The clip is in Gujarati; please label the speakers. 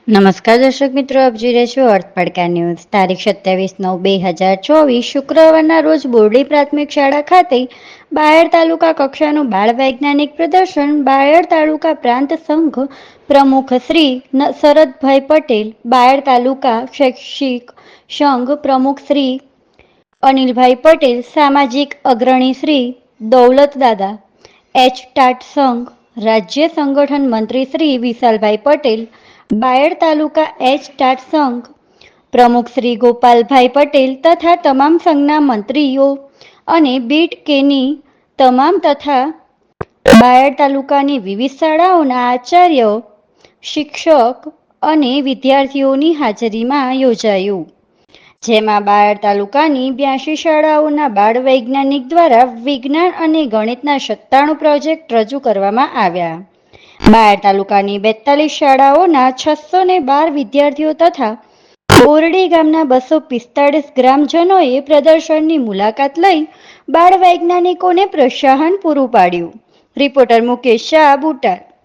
Speaker 1: નમસ્કાર દર્શક મિત્રો, આપ જોઈ રહ્યા છો અર્થ પડકાર ન્યૂઝ. તારીખ 27/9/2024 શુક્રવારના રોજ બોરડી પ્રાથમિક શાળા ખાતે બાયડ તાલુકા કક્ષાનું બાળ વૈજ્ઞાનિક પ્રદર્શન બાયડ તાલુકા પ્રાંત સંઘ પ્રમુખ શ્રી શરદભાઈ પટેલ, બાયડ તાલુકા શૈક્ષિક સંઘ પ્રમુખ શ્રી અનિલભાઈ પટેલ, સામાજિક અગ્રણી શ્રી દૌલતદાદા, એચ.ટાટ સંઘ રાજ્ય સંગઠન મંત્રી શ્રી વિશાલભાઈ પટેલ, બાયડ તાલુકા એચ.ટાટ સંઘ પ્રમુખ શ્રી ગોપાલભાઈ પટેલ તથા તમામ સંઘના મંત્રીઓ અને બીટ કેની તમામ તથા બાયડ તાલુકાની વિવિધ શાળાઓના આચાર્યો, શિક્ષક અને વિદ્યાર્થીઓની હાજરીમાં યોજાયું, જેમાં બાયડ તાલુકાની 82 શાળાઓના બાળ વૈજ્ઞાનિક દ્વારા વિજ્ઞાન અને ગણિતના 97 પ્રોજેક્ટ રજૂ કરવામાં આવ્યા. બાયડ તાલુકાની 42 શાળાઓના 612 વિદ્યાર્થીઓ તથા બોરડી ગામના 245 ગ્રામજનોએ પ્રદર્શનની મુલાકાત લઈ બાળ વૈજ્ઞાનિકોને પ્રોત્સાહન પૂરું પાડ્યું. રિપોર્ટર મુકેશ શાહ, બોટાદ.